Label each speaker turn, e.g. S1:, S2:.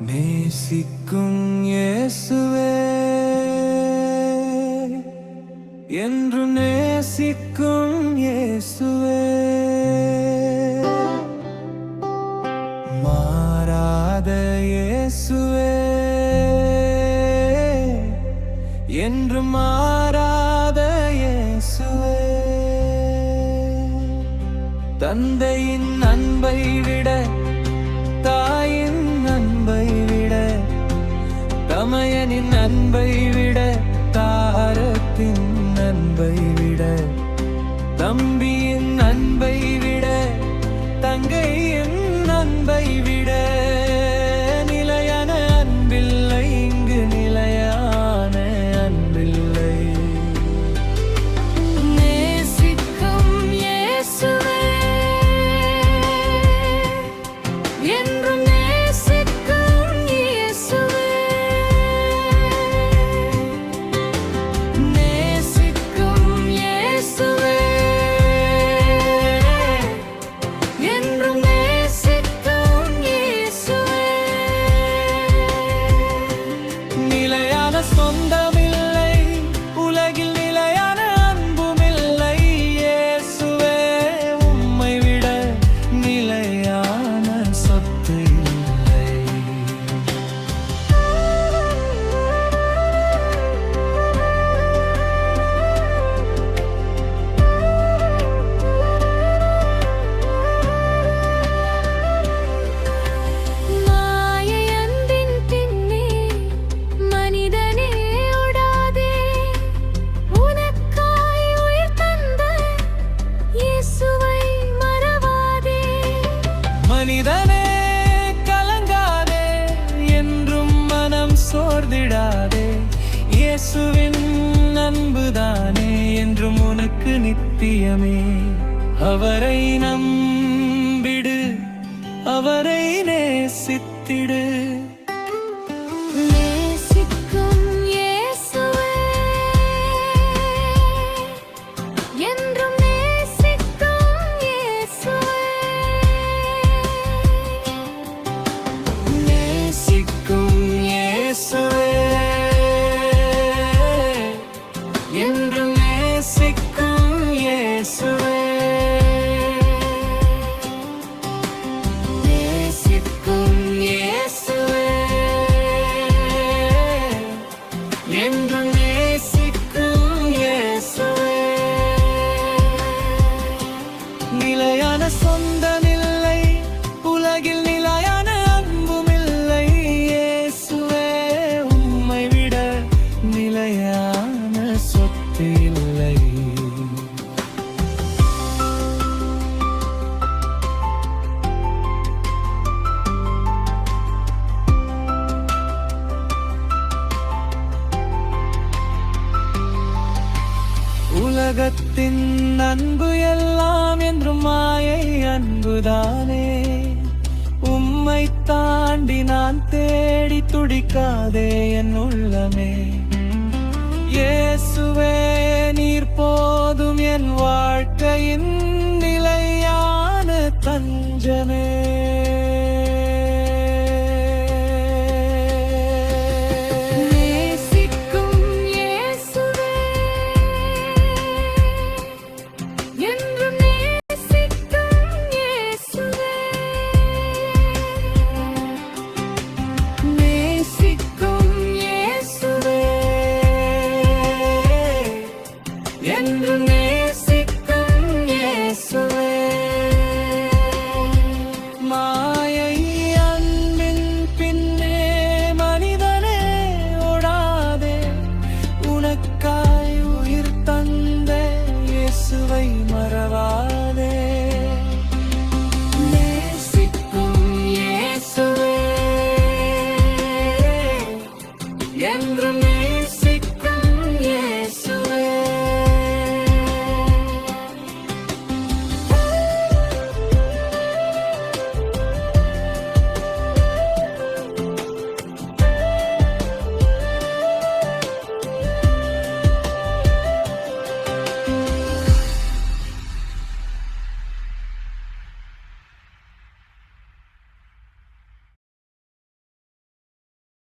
S1: நேசிக்கும் இயேசுவே, என்று நேசிக்கும் இயேசுவே, மாறாத இயேசுவே, என்று மாறாத இயேசுவே, தந்தையின் அன்பை விட தாயின் அன்பை விட தமையனின் அன்பை விட தாரத்தின் அன்பை விட தம்பியின் அன்பை விட தங்கையின் அன்பை விட நிலையான அன்பில்லை, இங்கு நிலையான அன்பில்லை.
S2: நேசிக்கும் இயேசுவே, என்றும் நேசிக்கும் இயேசுவே, நேசிக்கும் இயேசுவே, என்றும் நேசிக்கும் இயேசுவே.
S1: நிலையான சொந்தமில்லை உலகில், நிலையான அன்புமில்லை இயேசுவே, உம்மை விட நிலையான சொத்து இல்லை.
S2: மாயை அன்பின் பின்னே மனிதனே ஓடாதே, உனக்காய் உயிர் தந்த இயேசுவை மறவாதே.
S1: மனிதனே கலங்காதே, என்றும் மனம் சோர்ந்திடாதே, இயேசுவின் அன்புதானே என்றும் உனக்கு நித்தியமே. அவரை நம்பிடு, அவரை நேசித்திடு.
S2: நேசிக்கும் இயேசுவே, என்றும் நேசிக்கும் இயேசுவே,
S1: நேசிக்கும் இயேசுவே, என்றும் நேசிக்கும் இயேசுவே, நேசிக்கும் இயேசுவே, என்றும் நேசிக்கும் இயேசுவே. நிலையான சொந்தமில்லை உலகில், நிலையான அன்புமில்லை இயேசுவே, உம்மை விட நிலையான சொத்து இல்லை. உலகத்தின் அன்பு எல்லாம் என்றும் மாயை அன்புதானே, உம்மை தாண்டி நான் தேடி துடிக்காதே என் உள்ளமே. இயேசுவே நீர் போதும் என் வாழ்க்கையின் நிலையான தஞ்சமே.